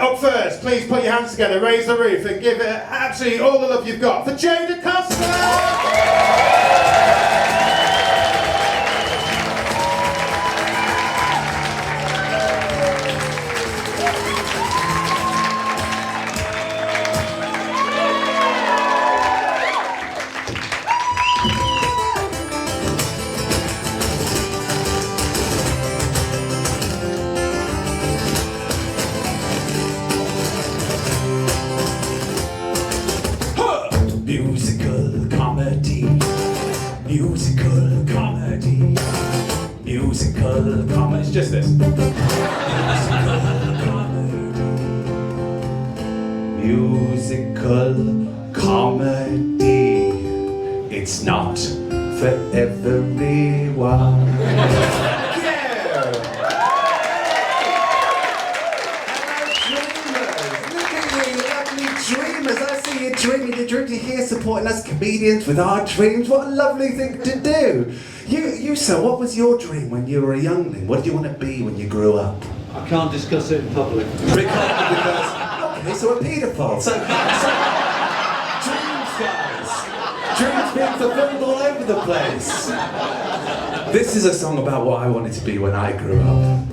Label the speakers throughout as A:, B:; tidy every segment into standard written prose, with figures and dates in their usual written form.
A: Up first, please put your hands together, raise the roof, and give it absolutely all the love you've got for Costa!
B: Musical comedy, musical comedy, musical comedy. It's just this. Musical comedy. It's not for everyone.
C: Dream to hear supporting us comedians with our dreams. What a lovely thing to do. You sir, what was your dream when you were a youngling? What did you want to be when you grew up?
D: I can't discuss it in public.
C: Because okay, so a paedophile. So dreams, guys. Dreams being fulfilled all over the place. This is a song about what I wanted to be when I grew up.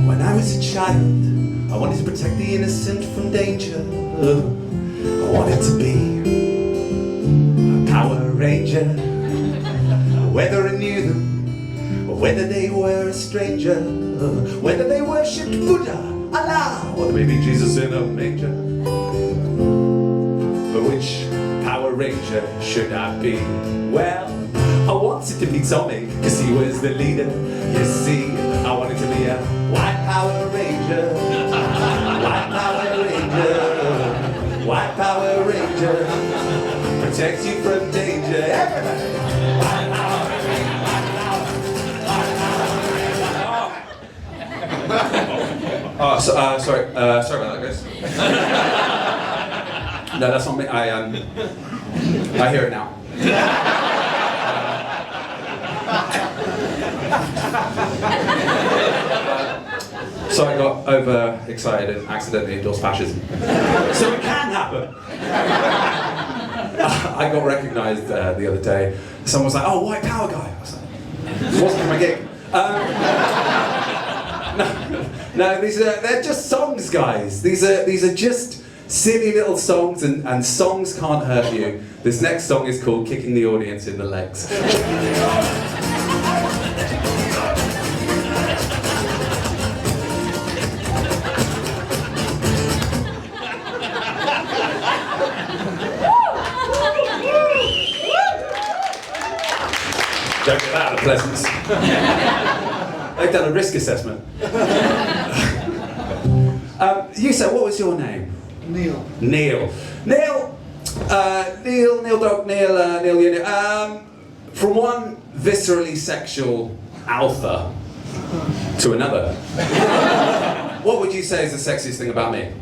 C: When I was a child, I wanted to protect the innocent from danger. I wanted to be a Power Ranger. Whether I knew them, or whether they were a stranger, whether they worshipped Buddha, Allah, or maybe Jesus in a manger. But which Power Ranger should I be? Well, I wanted to be Tommy, cause he was the leader. You see, I wanted to be a White Power Ranger. White Power Ranger. White Power Ranger. Protect you from danger. Everybody. White Power Ranger.
B: Sorry about that, guys. No, that's not me. I hear it now. So I got overexcited and accidentally endorsed fascism. So it can happen. I got recognised the other day. Someone was like, "Oh, white power guy." I was like, it wasn't for my gig. No, they're just songs, guys. These are just silly little songs, and songs can't hurt you. This next song is called "Kicking the Audience in the Legs." Don't get that out of Pleasance. They've done a risk assessment. You said, what was your name?
D: Neil.
B: Neil. Neil Unit. From one viscerally sexual alpha to another, what would you say is the sexiest thing about me?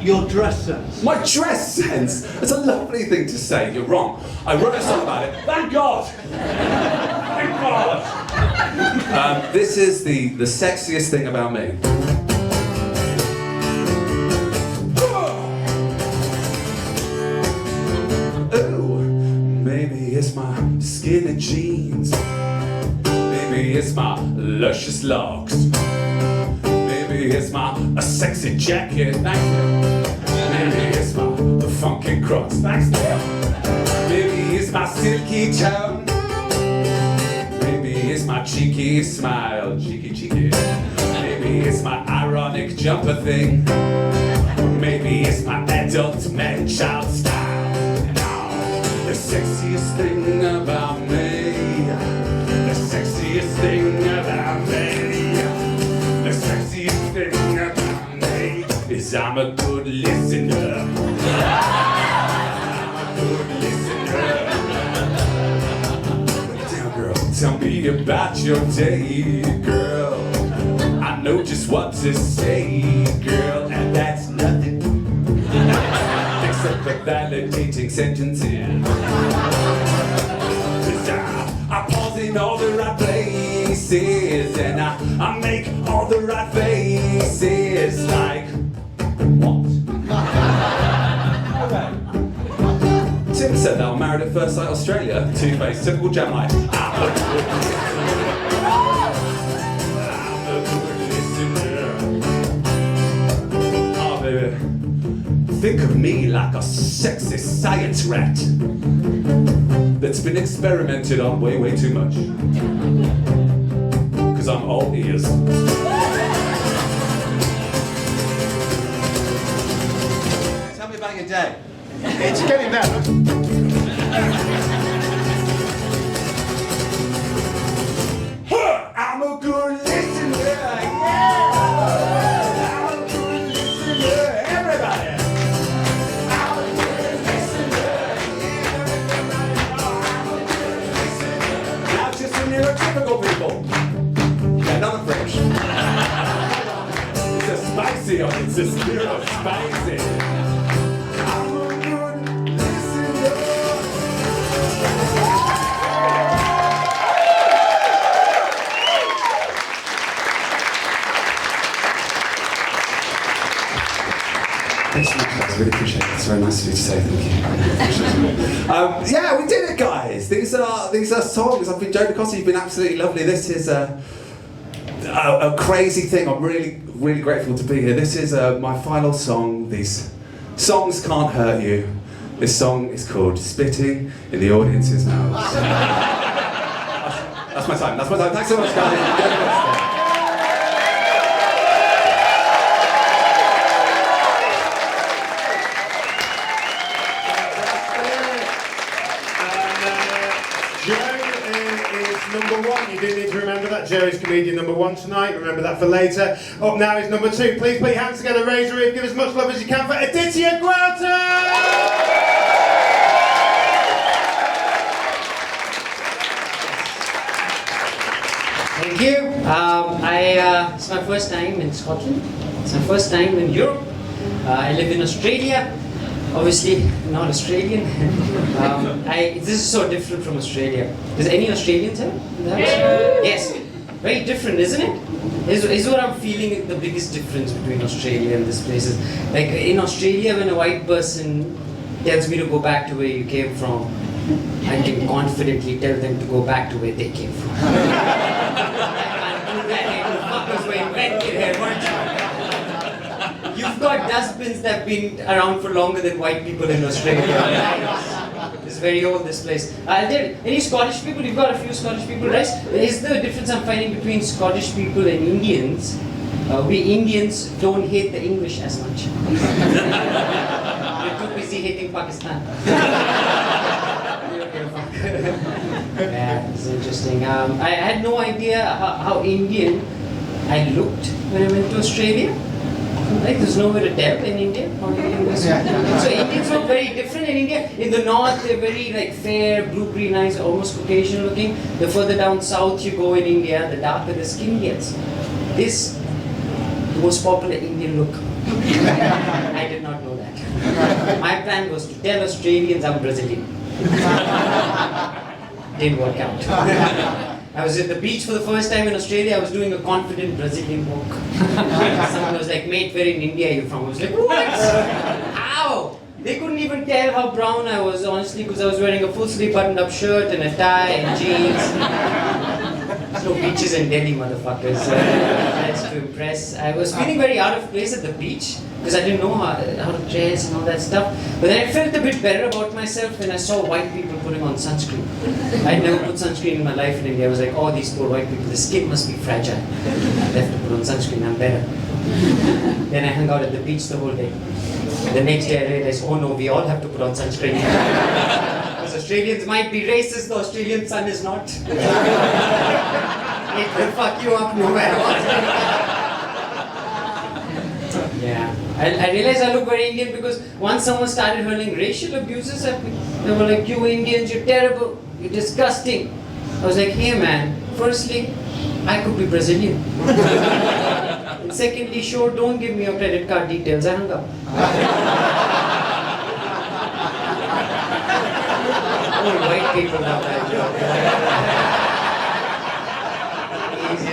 D: Your dress sense.
B: My dress sense? That's a lovely thing to say. You're wrong. I wrote a song about it. Thank God! Thank God! This is the sexiest thing about me. Oh, maybe it's my skinny jeans. Maybe it's my luscious locks. Maybe it's my sexy jacket. Thank you. Maybe it's my funky cross. Thanks, Neil. Maybe it's my silky tone. Maybe it's my cheeky smile. Cheeky. Maybe it's my ironic jumper thing. Maybe it's my adult man-child style. No, the sexiest thing about me. The sexiest thing about me. The sexiest thing about me is I'm a good listener. I'm a good listener. Now, girl, tell me about your day, girl. I know just what to say, girl, and that's nothing except for validating sentences.
C: faces, and I make all the right faces, like what? Tim said that on Married at First Sight Australia. Two-faced, typical Gemini. Oh, baby. Think of me like a sexy science rat that's been experimented on way, way too much. Cause I'm all ears.
E: Tell me about your day.
A: It's getting there.
C: I'm a good listener, yeah! I'm a good listener, everybody! I'm a good listener, yeah! I'm a good listener. Now just the neurotypical people. Yeah, not the French. It's a spicy on it's just spicy. I'm a good listener.
B: Thanks so much, guys. I really appreciate it. It's very nice of you to say thank you. Yeah, we did it, guys. These are songs. I've been Joe Costa. You've been absolutely lovely. This is a crazy thing. I'm really, really grateful to be here. This is my final song. These songs can't hurt you. This song is called Spitting in the Audience's Mouths. That's my time. That's my time. Thanks so much, guys.
A: Number one, you do need to remember that. Joe's comedian number one tonight. Remember that for later. Up now is number two. Please put your hands together, raise your roof, give as much love as you can for Aditya Gautam!
F: Thank you. It's my first time in Scotland. It's my first time in Europe. I live in Australia. Obviously, not Australian. This is so different from Australia. Does any Australians have? Yes. Very different, isn't it? Is what I'm feeling the biggest difference between Australia and this place is. Like in Australia, when a white person tells me to go back to where you came from, I can confidently tell them to go back to where they came from. I can't do that. You fuckers were invented here, weren't you? You've got dustbins that have been around for longer than white people in Australia. It's very old, this place. Any Scottish people? You've got a few Scottish people, right? Is the difference I'm finding between Scottish people and Indians? We Indians don't hate the English as much. We're too busy hating Pakistan. Yeah, it's interesting. I had no idea how Indian I looked when I went to Australia. Like there's nowhere to tell in India how Indian was. So Indians look very different in India. In the north they're very like fair, blue-green eyes, almost Caucasian looking. The further down south you go in India, the darker the skin gets. This the most popular Indian look. I did not know that. My plan was to tell Australians I'm Brazilian. Didn't work out. I was at the beach for the first time in Australia. I was doing a confident Brazilian walk. Someone was like, mate, where in India are you from? I was like, what? How? They couldn't even tell how brown I was, honestly, because I was wearing a full sleeve buttoned up shirt and a tie and jeans. There's no beaches in Delhi, motherfuckers. That's to impress. I was feeling very out of place at the beach because I didn't know how to dress and all that stuff. But then I felt a bit better about myself when I saw white people putting on sunscreen. I'd never put sunscreen in my life in India. I was like, oh, these poor white people, the skin must be fragile. I have to put on sunscreen, I'm better. Then I hung out at the beach the whole day. The next day I realized, oh no, we all have to put on sunscreen. Because Australians might be racist, the Australian sun is not. It will fuck you up no matter what. Yeah. I realized I look very Indian because once someone started hurling racial abuses at me, they were like, you Indians, you're terrible, you're disgusting. I was like, hey man, firstly, I could be Brazilian. And secondly, sure, don't give me your credit card details. I hung up. All white people love that joke.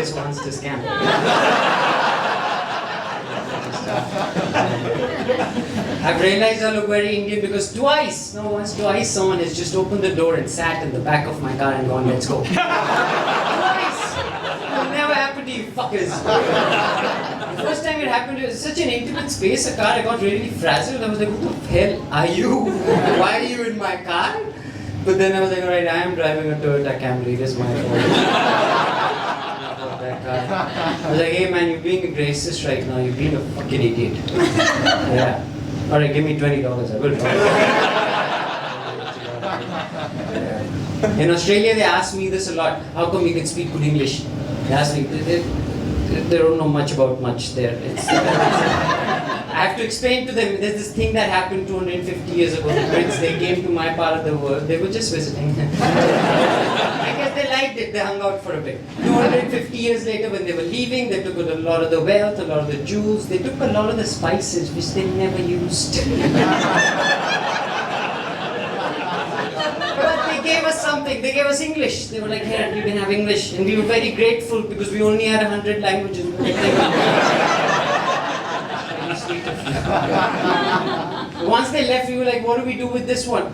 F: just wants to scam. I've realized I look very Indian because twice someone has just opened the door and sat in the back of my car and gone, let's go. Twice! It'll never happen to you fuckers. The first time it happened, it was such an intimate space, a car, I got really frazzled. I was like, who the hell are you? Why are you in my car? But then I was like, alright, I am driving a Toyota Camry, it is my fault. I was like, hey man, you're being a racist right now, you're being a fucking idiot. Yeah. Alright, give me $20, I will try. Yeah. In Australia, they ask me this a lot. How come you can speak good English? They ask me, they don't know much about much there. I have to explain to them, there's this thing that happened 250 years ago. The Bretz, they came to my part of the world. They were just visiting. I guess they liked it. They hung out for a bit. 250 years later, when they were leaving, they took a lot of the wealth, a lot of the jewels. They took a lot of the spices, which they never used. But they gave us something. They gave us English. They were like, here, you can have English. And we were very grateful because we only had 100 languages. Once they left, we were like, what do we do with this one?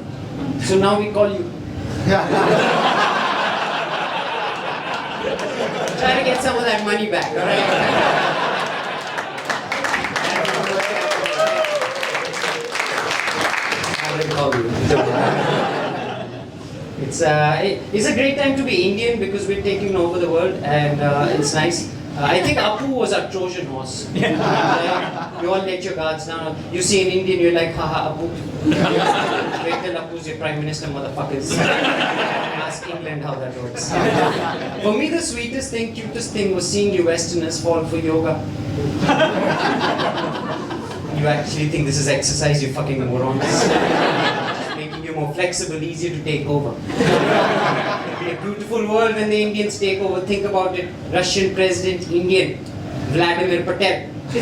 F: So now we call you. Try to get some of that money back, alright? I will call you. It's a great time to be Indian because we're taking over the world and it's nice. I think Apu was our Trojan horse. You all let your guards down. You see an Indian, you're like, haha, Apu. Wait till Apu's your prime minister, motherfuckers. Ask England how that works. For me, the sweetest thing, cutest thing was seeing you Westerners fall for yoga. You actually think this is exercise, you fucking morons. Just making you more flexible, easier to take over. It'll be a beautiful world when the Indians take over. Think about it. Russian president, Indian. Vladimir Patel. So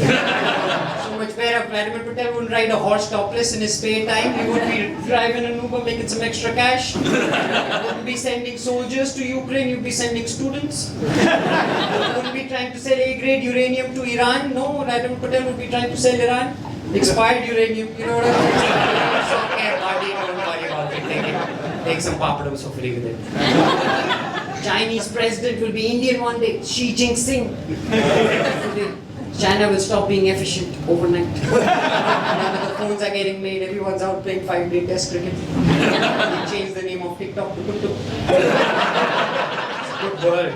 F: much better. Vladimir Patel wouldn't ride a horse topless in his spare time. He would be driving an Uber, making some extra cash. He wouldn't be sending soldiers to Ukraine. You'd be sending students. He wouldn't be trying to sell A-grade uranium to Iran. No, Vladimir Patel would be trying to sell Iran expired uranium. You know what I mean? So, okay, buddy, don't worry about it. Take some papadums for free with it. Chinese president will be Indian one day. Xi Jinping. China will stop being efficient overnight. Now that the phones are getting made, everyone's out playing 5-day test cricket. They changed the name of TikTok to TikTok. It's a good world.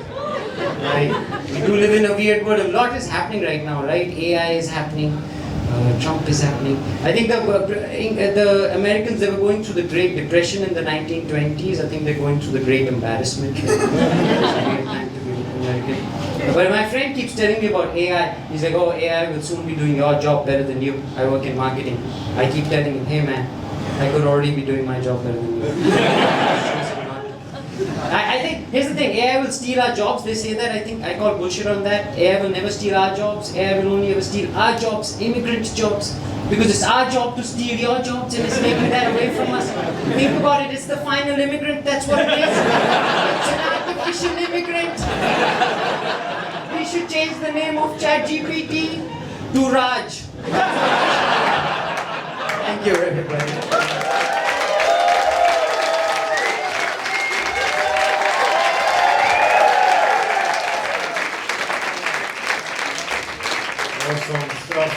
F: Right? We do live in a weird world. A lot is happening right now, right? AI is happening. Trump is happening. I think the Americans, they were going through the Great Depression in the 1920s. I think they're going through the Great Embarrassment. It's a great time to be American. But my friend keeps telling me about AI. He's like, oh, AI will soon be doing your job better than you. I work in marketing. I keep telling him, hey man, I could already be doing my job better than you. I think, here's the thing, AI will steal our jobs. They say that, I call bullshit on that. AI will never steal our jobs. AI will only ever steal our jobs, immigrant jobs. Because it's our job to steal your jobs and it's taking that away from us. Think about it, it's the final immigrant, that's what it is. It's an artificial immigrant. We should change the name of ChatGPT to Raj. Thank you everybody.
A: Awesome stuff.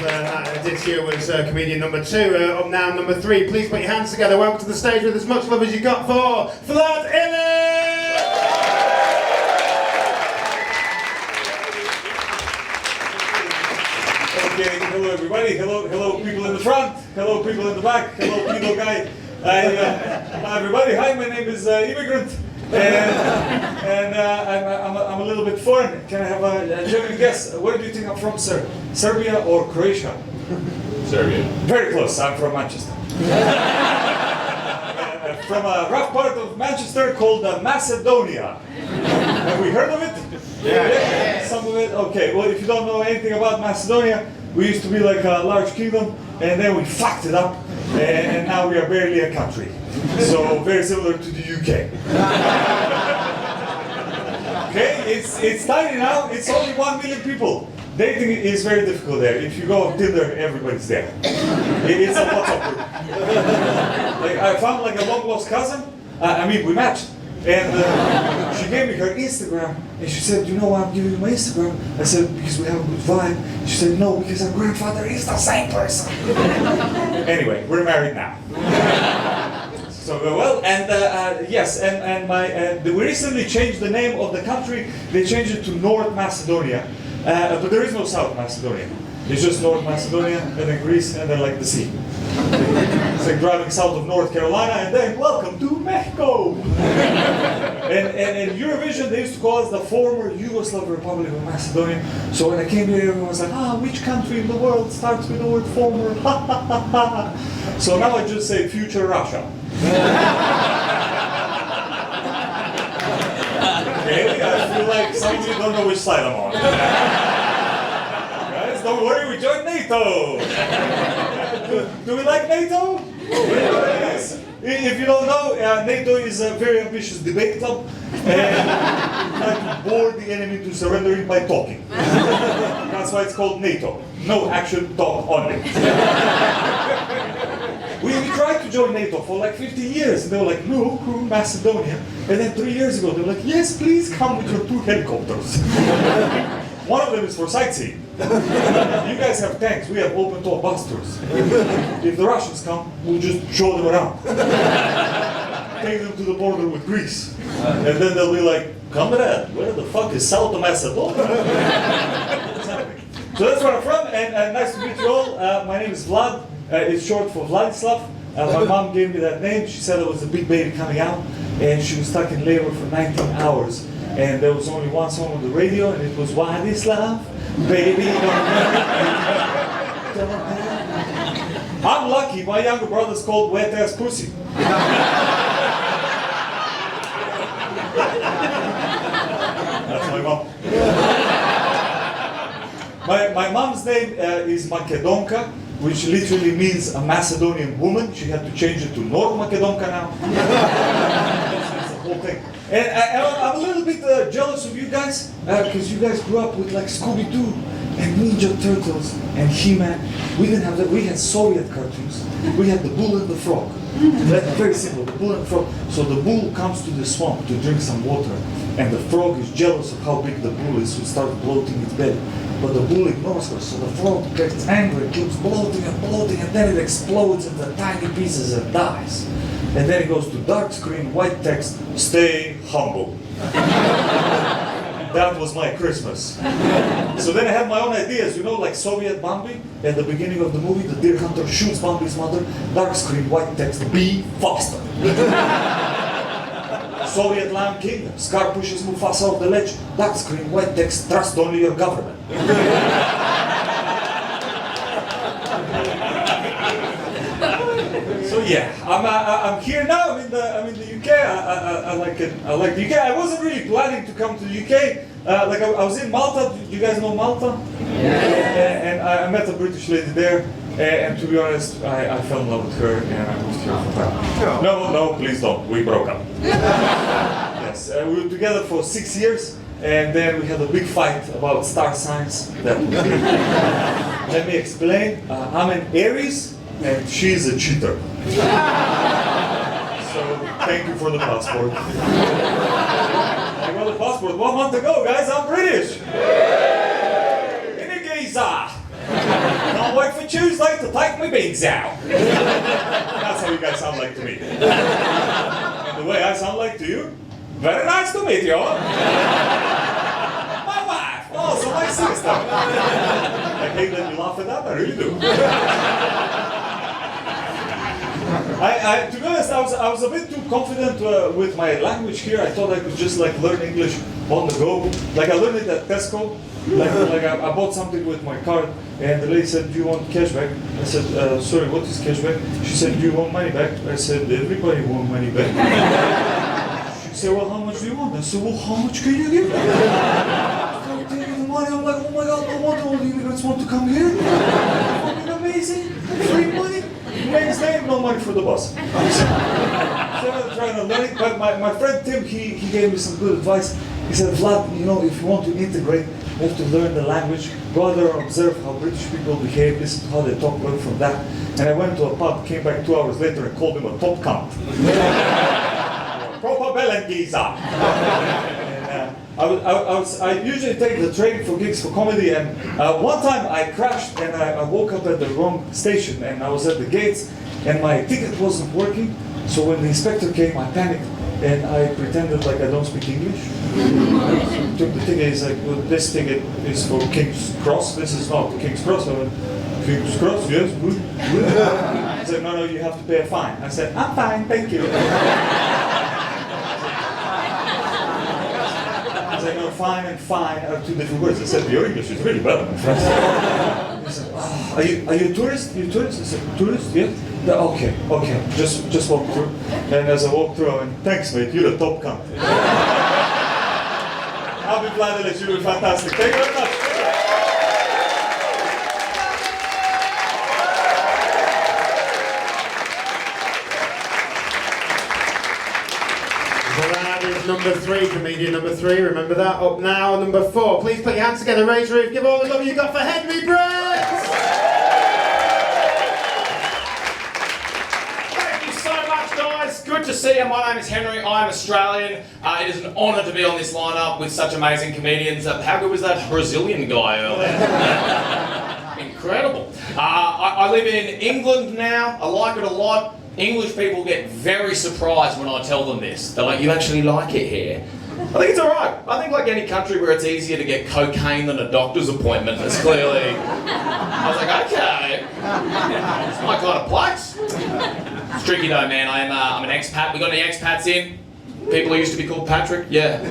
A: Aditya was comedian number 2. Up now, number 3. Please put your hands together. Welcome to the stage with as much love as you got for Vlad Ilich!
G: Okay, hello everybody. Hello people in the front. Hello people in the back. Hello pedo guy. Hi everybody. Hi, my name is Immigrant. And I'm a little bit foreign. Can I have a genuine guess? Where do you think I'm from, sir? Serbia or Croatia?
C: Serbia.
G: Very close. I'm from Manchester. From a rough part of Manchester called Macedonia. Have we heard of it? Yeah. Some of it? Okay. Well, if you don't know anything about Macedonia, we used to be like a large kingdom, and then we fucked it up, and now we are barely a country. So very similar to the UK. Okay, it's tiny now. It's only 1 million people. Dating is very difficult there. If you go on Tinder, everybody's there. It's a WhatsApp group. Like, I found like a long lost cousin. I mean, we matched. And she gave me her Instagram, and she said, "You know why I'm giving you my Instagram?" I said, "Because we have a good vibe." She said, "No, because our grandfather is the same person." Anyway, we're married now. So well, and yes, and we recently changed the name of the country. They changed it to North Macedonia, but there is no South Macedonia. It's just North Macedonia, and then Greece, and then like the sea. It's like driving south of North Carolina, and then welcome to Mexico. and in Eurovision, they used to call us the former Yugoslav Republic of Macedonia. So when I came here, everyone was like, which country in the world starts with the word former? So now I just say future Russia. Okay, I feel like some of you don't know which side I'm on. Guys, don't worry, we joined NATO. Do we like NATO? Yes. If you don't know, NATO is a very ambitious debate club, and try to bore the enemy to surrendering by talking. That's why it's called NATO. No action, talk only. We tried to join NATO for like 50 years, and they were like, "No, Macedonia." And then 3 years ago, they were like, "Yes, please come with your 2 helicopters." One of them is for sightseeing. You guys have tanks, we have open-top busters. If the Russians come, we'll just show them around. Take them to the border with Greece. And then they'll be like, "Comrade, where the fuck is South Macedonia?" So that's where I'm from, and nice to meet you all. My name is Vlad. It's short for Vladislav. My mom gave me that name. She said I was a big baby coming out, and she was stuck in labor for 19 hours. And there was only one song on the radio, and it was Vladislav, baby. I'm lucky. My younger brother's called Wet Ass Pussy. That's my mom. My mom's name is Makedonka, which literally means a Macedonian woman. She had to change it to North Makedonka now. That's the whole thing. And I'm a little bit jealous of you guys, because you guys grew up with like Scooby-Doo and Ninja Turtles and He-Man. We didn't have that. We had Soviet cartoons. We had the Bull and the Frog. That's very simple, the Bull and the Frog. So the bull comes to the swamp to drink some water, and the frog is jealous of how big the bull is, so starts bloating its belly. But the bull ignores her, so the frog gets angry, keeps bloating, and then it explodes into tiny pieces and dies. And then it goes to dark screen, white text, "Stay humble." That was my Christmas. So then I had my own ideas, you know, like Soviet Bambi. At the beginning of the movie, the deer hunter shoots Bambi's mother. Dark screen, white text, "Be faster." Soviet Lamb King, Scar pushes Mufasa off the ledge. Dark screen, white text, "Trust only your government." So yeah, I'm here now. I'm in the UK. I like it. I like the UK. I wasn't really planning to come to the UK. Like I was in Malta. You guys know Malta? Yeah. And I met a British lady there. And to be honest, I fell in love with her, and I moved here for time. No, please don't. We broke up. Yes, we were together for 6 years, and then we had a big fight about star signs. Let me explain. I'm an Aries, and she's a cheater. So thank you for the passport. I got the passport 1 month ago, guys. I'm British. In a geezer. Can't wait for Tuesday to take my bigs out. That's how you guys sound like to me. And the way I sound like to you, very nice to meet you. My wife, also my sister. I hate that you laugh at that, I really do. To be honest, I was a bit too confident with my language here. I thought I could just like learn English on the go. Like I learned it at Tesco. Like I bought something with my card, and the lady said, "Do you want cashback?" I said, "Sorry, what is cashback?" She said, "Do you want money back?" I said, "Everybody wants money back." She said, "Well, how much do you want?" I said, "Well, how much can you give me?" I'm taking the money. I'm like, "Oh my God, no wonder all the immigrants want to come here. Fucking crazy? Free money? Man's name, no money for the bus. So I'm trying to learn it, but my friend Tim, he gave me some good advice. He said, Vlad, you know, if you want to integrate, you have to learn the language, go there and observe how British people behave, listen to how they talk, learn from that. And I went to a pub, came back 2 hours later and called him a top cunt. Proper Bellengiza. I usually take the train for gigs for comedy, and one time I crashed and I woke up at the wrong station, and I was at the gates and my ticket wasn't working. So when the inspector came, I panicked and I pretended like I don't speak English. Took the ticket, he's like, well, this ticket is for King's Cross, this is not King's Cross. I went, King's Cross, yes, good. He said, no, you have to pay a fine. I said, I'm fine, thank you. I said, no, fine and fine are two different words. I said, your English is really bad. He said, oh, are you a tourist? You a tourist? I said, tourist? Yes. Yeah, okay, just walk through. And as I walked through, I went, thanks mate, you're a top cunt. I'll be Vlad Ilich, you were fantastic. Thank you very much.
A: That is number 3, comedian number 3, remember that? Up now, number 4. Please put your hands together, raise your roof, give all the love you got for Henry Bretz!
H: Good to see you. My name is Henry. I'm Australian. It is an honour to be on this lineup with such amazing comedians. How good was that Brazilian guy earlier? Incredible. I live in England now. I like it a lot. English people get very surprised when I tell them this. They're like, you actually like it here? I think it's alright. I think like any country where it's easier to get cocaine than a doctor's appointment, it's clearly... I was like, okay. It's my kind of place. It's tricky though, man. I'm an expat. We got any expats in? People who used to be called Patrick? Yeah.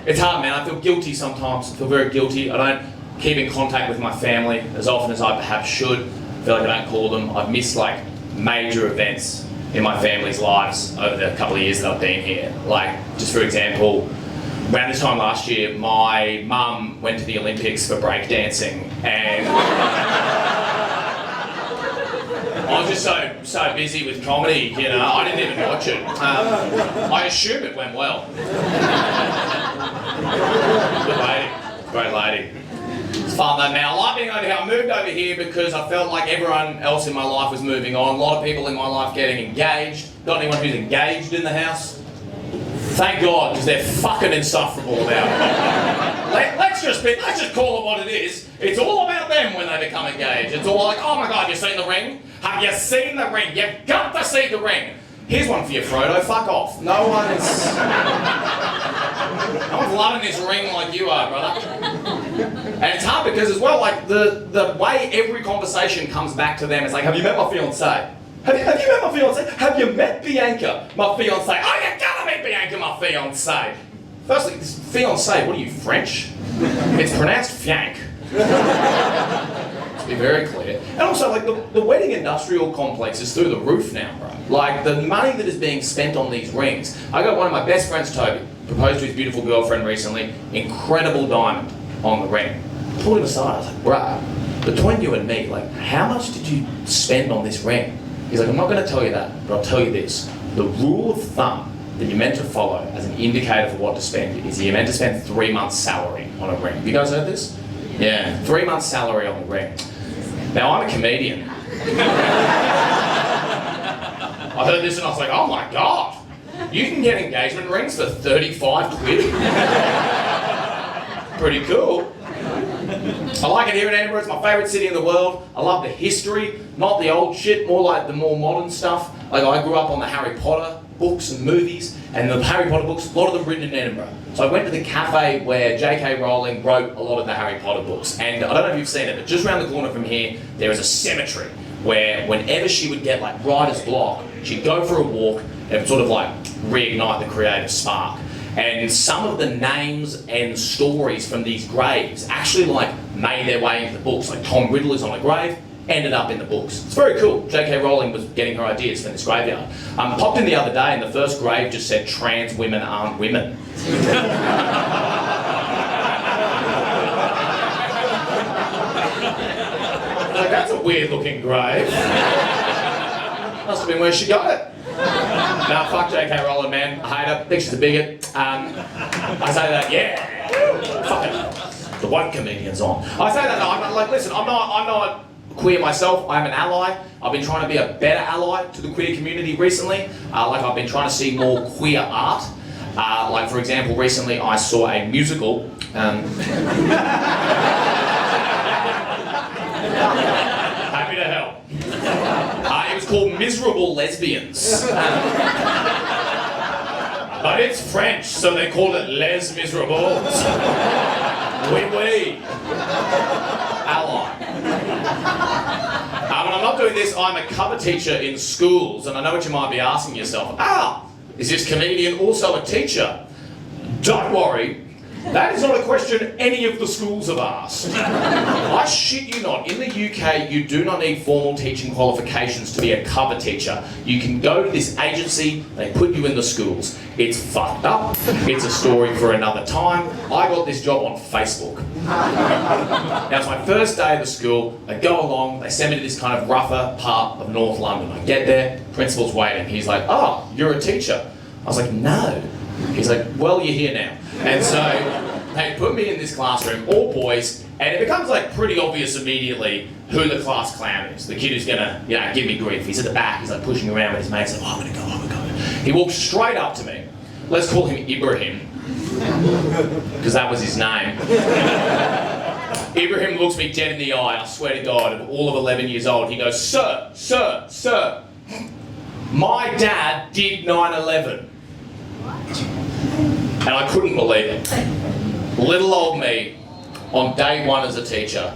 H: It's hard, man. I feel guilty sometimes. I feel very guilty. I don't keep in contact with my family as often as I perhaps should. I feel like I don't call them. I've missed like major events in my family's lives over the couple of years that I've been here. Like, just for example, around this time last year, my mum went to the Olympics for breakdancing, and I was just so busy with comedy, you know, I didn't even watch it. I assume it went well. Good lady, great lady. It's fun though, man. I like being over here. I moved over here because I felt like everyone else in my life was moving on. A lot of people in my life getting engaged. Got anyone who's engaged in the house? Thank God, because they're fucking insufferable about it. Let's just call it what it is. It's all about them when they become engaged. It's all like, oh my God, you seen the ring? Have you seen the ring? You've got to see the ring. Here's one for you, Frodo. Fuck off. No one's loving this ring like you are, brother. And it's hard because as well, like the way every conversation comes back to them is like, have you met my fiancée? Have you met my fiancée? Have you met Bianca, my fiancée? Oh, you gotta meet Bianca, my fiancée. Firstly, this fiancée, what are you, French? It's pronounced fianc. To be very clear. And also, like, the wedding industrial complex is through the roof now, bro. Like, the money that is being spent on these rings. I got one of my best friends, Toby, proposed to his beautiful girlfriend recently. Incredible diamond on the ring. Pulled him aside. I was like, bruh, between you and me, like, how much did you spend on this ring? He's like, I'm not going to tell you that, but I'll tell you this. The rule of thumb that you're meant to follow as an indicator for what to spend is you're meant to spend 3 months' salary on a ring. You guys heard this? Yeah, 3 months' salary on the ring. Now, I'm a comedian. I heard this and I was like, oh my God. You can get engagement rings for 35 quid? Pretty cool. I like it here in Edinburgh. It's my favourite city in the world. I love the history, not the old shit, more like the more modern stuff. Like, I grew up on the Harry Potter books and movies, and the Harry Potter books, a lot of them written in Edinburgh. So I went to the cafe where J.K. Rowling wrote a lot of the Harry Potter books. And I don't know if you've seen it, but just around the corner from here, there is a cemetery where whenever she would get like writer's block, she'd go for a walk and it would sort of like reignite the creative spark. And some of the names and stories from these graves actually like made their way into the books. Like Tom Riddle is on a grave, ended up in the books. It's very cool. J.K. Rowling was getting her ideas from this graveyard. Popped in the other day and the first grave just said, trans women aren't women. Like, that's a weird looking grave. Must have been where she got it. Nah, fuck J.K. Rowling, man. I hate her. Think she's a bigot. I say that, yeah. Fucking the one comedian's on. I say that, no, I'm like, listen, I'm not queer myself. I'm an ally. I've been trying to be a better ally to the queer community recently. Like, I've been trying to see more queer art. Like, for example, recently I saw a musical. Happy to help. It was called Miserable Lesbians. But it's French, so they call it Les Miserables. Oui, oui. Ally. When I'm not doing this, I'm a cover teacher in schools, and I know what you might be asking yourself. Is this comedian also a teacher? Don't worry. That is not a question any of the schools have asked. I shit you not, in the UK you do not need formal teaching qualifications to be a cover teacher. You can go to this agency, they put you in the schools. It's fucked up, it's a story for another time. I got this job on Facebook. Now it's my first day of the school, I go along, they send me to this kind of rougher part of North London. I get there, principal's waiting, he's like, oh, you're a teacher. I was like, no. He's like, well, you're here now. And so they put me in this classroom, all boys, and it becomes like pretty obvious immediately who the class clown is. The kid who's gonna, give me grief. He's at the back, he's like pushing around with his mates, like, I'm gonna go. He walks straight up to me. Let's call him Ibrahim, because that was his name. Ibrahim looks me dead in the eye, and I swear to God, at all of 11 years old, he goes, Sir, my dad did 9/11. And I couldn't believe it. Little old me, on day one as a teacher,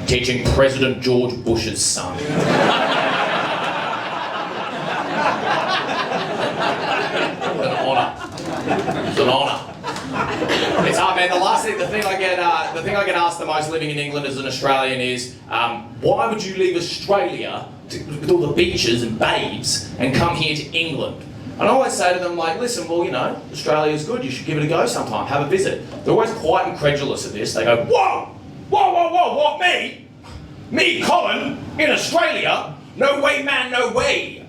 H: teaching President George Bush's son. It's an honour. It's hard, man. The thing I get asked the most living in England as an Australian is, why would you leave Australia with all the beaches and babes and come here to England? And I always say to them, like, listen, well, Australia's good, you should give it a go sometime, have a visit. They're always quite incredulous at this. They go, whoa, what, me? Me, Colin, in Australia? No way, man, no way.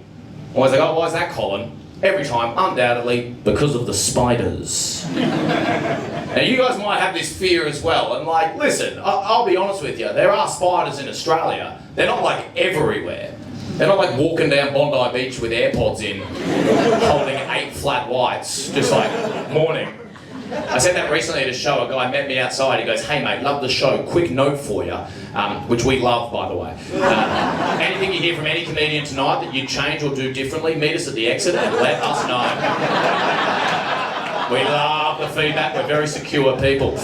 H: I always like, oh, why is that, Colin? Every time, undoubtedly, because of the spiders. Now, you guys might have this fear as well, and like, listen, I'll be honest with you, there are spiders in Australia. They're not like everywhere. They're not like walking down Bondi Beach with AirPods in, holding 8 flat whites, just like, morning. I said that recently at a show, a guy met me outside, he goes, hey mate, love the show, quick note for you, which we love, by the way. Anything you hear from any comedian tonight that you'd change or do differently, meet us at the exit and let us know. We love the feedback, we're very secure people.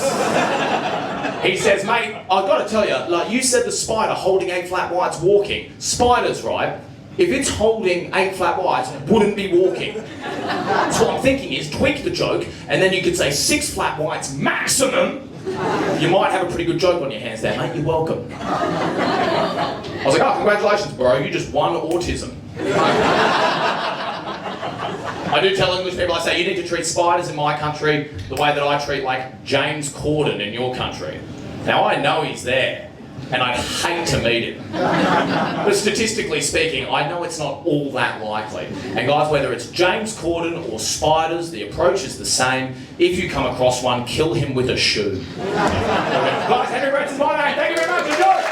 H: He says, mate, I've got to tell you, like you said the spider holding 8 flat whites walking. Spiders, right? If it's holding 8 flat whites, wouldn't be walking. So what I'm thinking is tweak the joke, and then you could say 6 flat whites maximum. You might have a pretty good joke on your hands there, mate. You're welcome. I was like, oh, congratulations, bro. You just won autism. I do tell English people, I say, you need to treat spiders in my country the way that I treat, like, James Corden in your country. Now, I know he's there, and I'd hate to meet him. But statistically speaking, I know it's not all that likely. And guys, whether it's James Corden or spiders, the approach is the same. If you come across one, kill him with a shoe. Guys, Henry Bretz is my name. Thank you very much. Enjoy!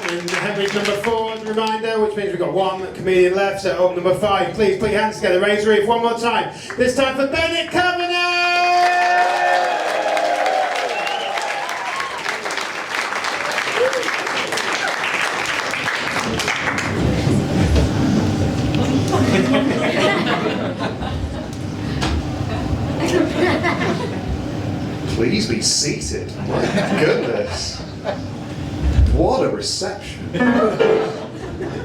A: And Henry's number 4 as a reminder, which means we've got 1 comedian left, so up number 5. Please put your hands together, raise your reef one more time. This time for Bennet Kavanagh!
I: Please be seated. My goodness. What a reception. My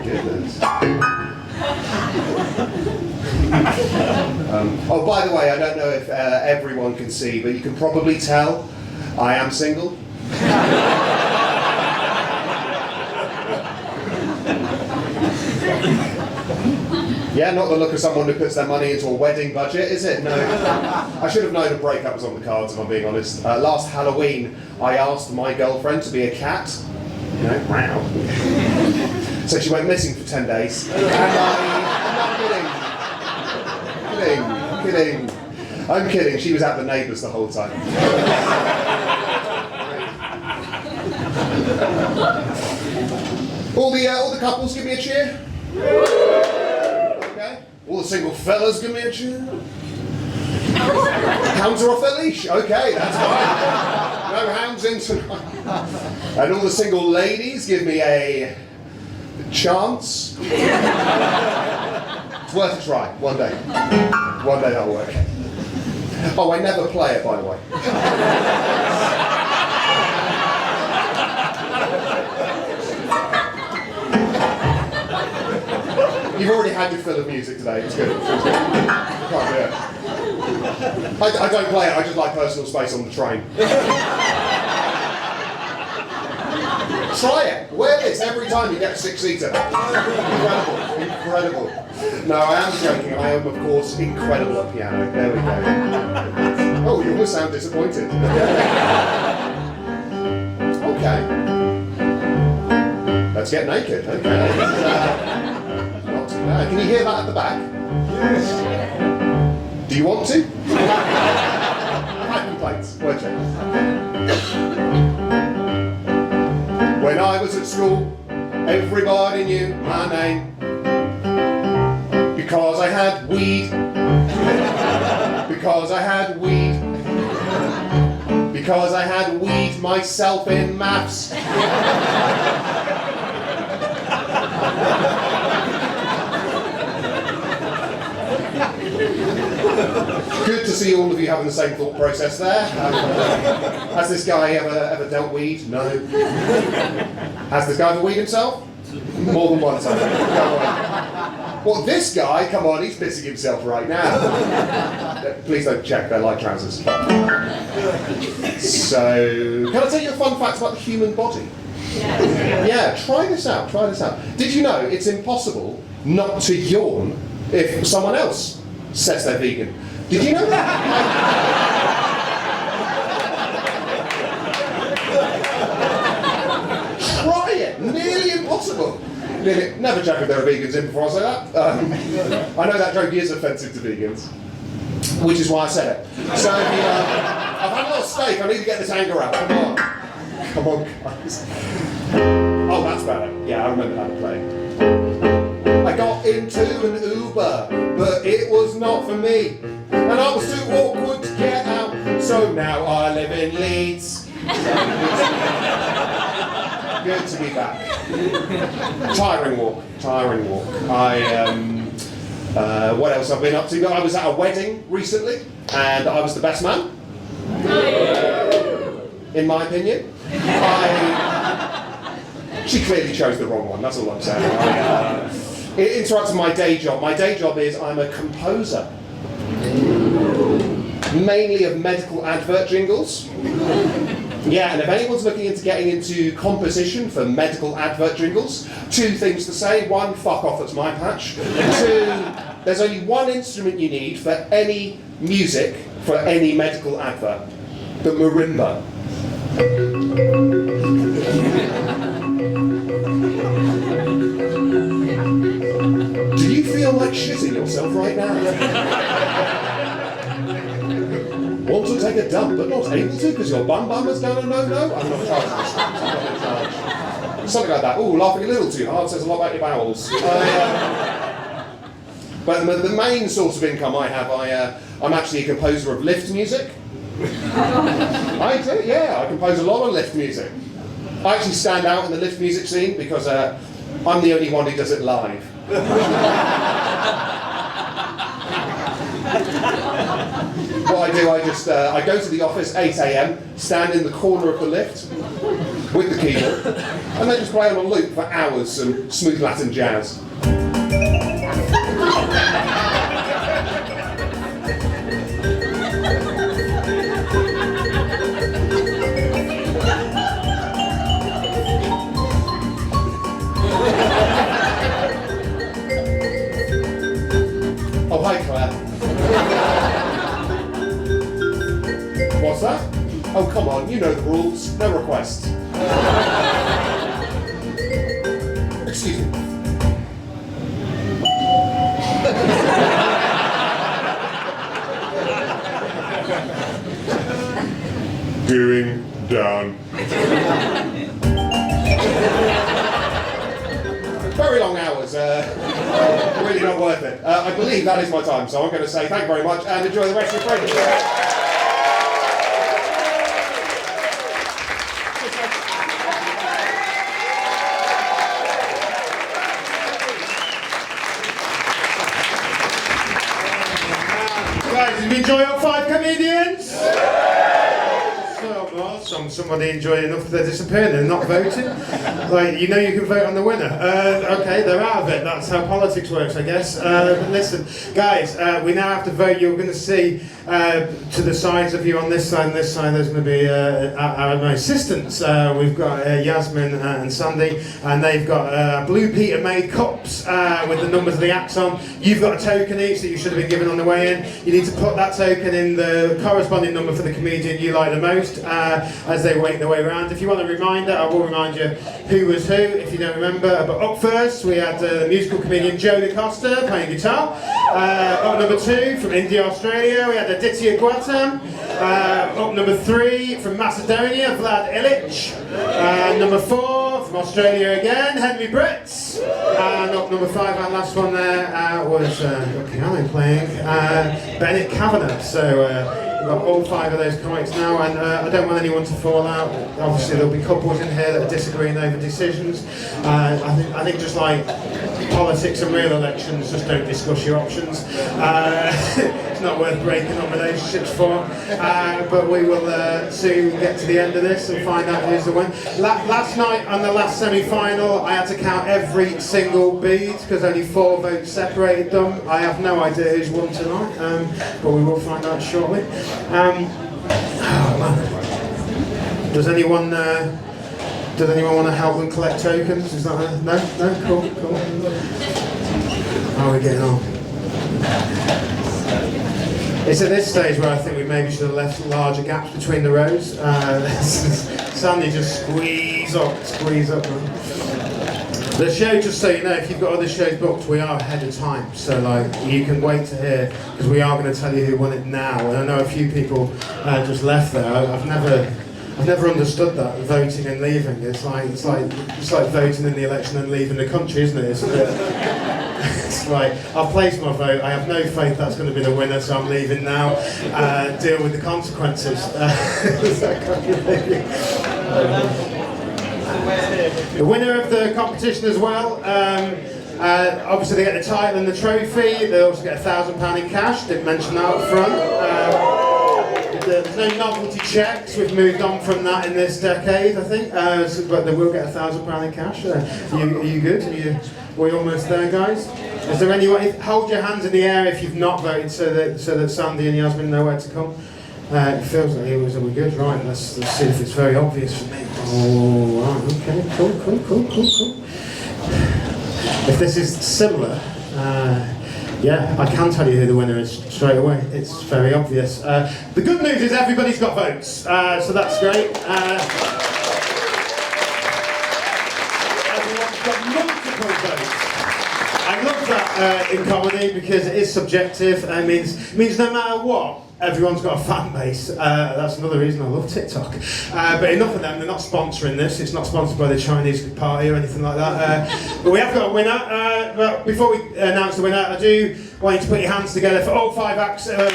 I: goodness. Oh, by the way, I don't know if everyone can see, but you can probably tell I am single. Yeah, not the look of someone who puts their money into a wedding budget, is it? No. I should have known a breakup was on the cards, if I'm being honest. Last Halloween, I asked my girlfriend to be a cat. You know, wow. So she went missing for 10 days. And I'm kidding. I'm kidding. She was at the neighbours the whole time. All the couples, give me a cheer. Okay. All the single fellas, give me a cheer. Hounds are off their leash. Okay, that's fine. No hounds in tonight. And all the single ladies, give me a chance. It's worth a try. One day. One day that'll work. Oh, I never play it, by the way. You've already had your fill of music today. It's good. It's good. Can't do it. I don't play it. I just like personal space on the train. Try it. Wear this every time you get a 6-seater. Incredible. No, I am joking. I am, of course, incredible at piano. There we go. Oh, you almost sound disappointed. Okay. Let's get naked. Okay. Not too bad. Can you hear that at the back? Yes. Do you want to? High complaints. Word check. When I was at school, everybody knew my name. Because I had weed. Because I had weed. Because I had weed myself in maths. Good to see all of you having the same thought process there. Has this guy ever dealt weed? No. Has this guy ever weed himself? More than one time. Well, this guy, come on, he's pissing himself right now. Please don't check, they're light trousers. So, can I tell you a fun fact about the human body? Yeah, try this out. Did you know it's impossible not to yawn if someone else says they're vegan? Did you know that? Try it. Nearly impossible. Never check if there are vegans in before I say that. I know that joke is offensive to vegans, which is why I said it. So I've had a lot of steak. I need to get this anger out. Come on, guys. Oh, that's better. Yeah, I remember how to play. I got into an Uber, but it was not for me. And I was too awkward to get out, so now I live in Leeds. Good to be back. Tiring walk. What else I've been up to? I was at a wedding recently, and I was the best man. In my opinion. She clearly chose the wrong one, that's all I'm saying. It interrupts my day job. My day job is I'm a composer. Mainly of medical advert jingles. Yeah, and if anyone's looking into getting into composition for medical advert jingles, 2 things to say. 1, fuck off, that's my patch. 2, there's only one instrument you need for any music, for any medical advert. The marimba. Do you feel like shitting yourself right now? Want to take a dump, but not able to because your bum has done a no-no? I'm not charged this time, I'm not in charge. Something like that. Ooh, laughing a little too hard says a lot about your bowels. But the main source of income I have, I'm actually a composer of lift music. I do, yeah, I compose a lot of lift music. I actually stand out in the lift music scene because I'm the only one who does it live. What I do, I go to the office 8 AM, stand in the corner of the lift with the keyboard, and then just play on a loop for hours some smooth Latin jazz. Oh, come on, you know the rules. No requests. Excuse me. Going down. Very long hours. Really not worth it. I believe that is my time, so I'm going to say thank you very much and enjoy the rest of your Fringe.
A: Guys, did you enjoy all 5 comedians? Somebody enjoyed enough that they're disappearing, they're not voting. Like, you know you can vote on the winner. Okay, they're out of it, that's how politics works, I guess. But listen, guys, we now have to vote. You're going to see to the sides of you on this side and this side, there's going to be our assistants. We've got Yasmin and Sandy, and they've got blue Peter made cups with the numbers of the acts on. You've got a token each that you should have been given on the way in. You need to put that token in the corresponding number for the comedian you like the most as they wait their way around. If you want a reminder, I will remind you who was who if you don't remember. But up first, we had the musical comedian Costa playing guitar. Up number 2 from India, Australia, we had Aditya Gautam. Up number 3 from Macedonia, Vlad Ilich. Number 4 from Australia again, Bretz. And up number 5, our last one there was piano playing Bennet Kavanagh. So we've got all 5 of those comics now, and I don't want anyone to fall out. Obviously there'll be couples in here that are disagreeing over decisions. I think just like politics and real elections, just don't discuss your options. It's not worth breaking up relationships for. But we will soon get to the end of this and find out who's the winner. Last night on the last semi-final, I had to count every single bead because only 4 votes separated them. I have no idea who's won tonight, but we will find out shortly. Does anyone want to help them collect tokens? Is that no? Cool. How are we getting on? It's at this stage where I think we maybe should have left larger gaps between the rows. Sandy, just squeeze up. The show, just so you know, if you've got other shows booked, we are ahead of time. So like, you can wait to hear, because we are going to tell you who won it now. And I know a few people just left there. I've never understood that, voting and leaving. It's like voting in the election and leaving the country, isn't it? It's like, I've placed my vote, I have no faith that's going to be the winner, so I'm leaving now. Deal with the consequences. That kind of thing. The winner of the competition as well, obviously they get the title and the trophy. They also get £1,000 in cash, didn't mention that up front. There's no novelty checks, we've moved on from that in this decade, I think, but they will get £1,000 in cash. Are you good? Are we almost there, guys? Is there anyone, hold your hands in the air if you've not voted so that Sandy and Yasmin know where to come. It feels like are we good? Right, let's see if it's very obvious for me. Oh, right, okay, cool. If this is similar, yeah, I can tell you who the winner is straight away. It's very obvious. The good news is everybody's got votes, so that's great. Everyone's got multiple votes. I love that in comedy because it is subjective. It means no matter what, everyone's got a fan base. That's another reason I love TikTok. But enough of them, they're not sponsoring this. It's not sponsored by the Chinese party or anything like that. But we have got a winner. But before we announce the winner, I do want you to put your hands together for all 5 acts. One more.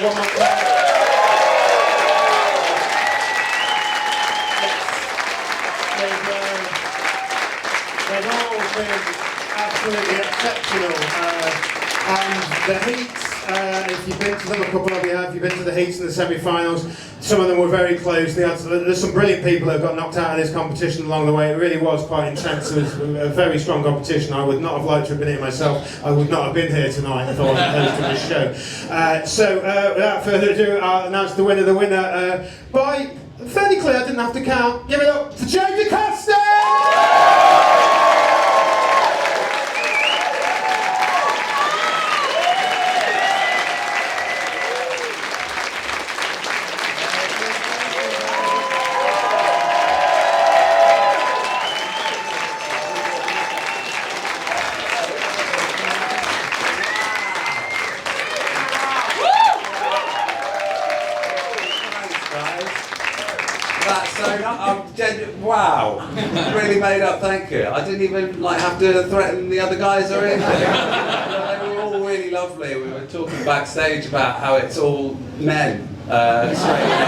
A: They've all been absolutely exceptional. And the heats, if you've been to them, a couple of you have, you've been to the heats and the semi-finals, some of them were very close. There's some brilliant people that have got knocked out of this competition along the way. It really was quite intense. It was a very strong competition. I would not have liked to have been here myself. I would not have been here tonight if I wasn't hosting this show. Without further ado, I'll announce the winner. By fairly clear, I didn't have to count. Give it up for Costa!
C: that so wow. Really made up, thank you. I didn't even like have to threaten the other guys or anything. They were all really lovely. We were talking backstage about how it's all men, straight men.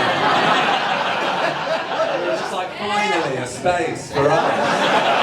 C: It was just like finally a space for us.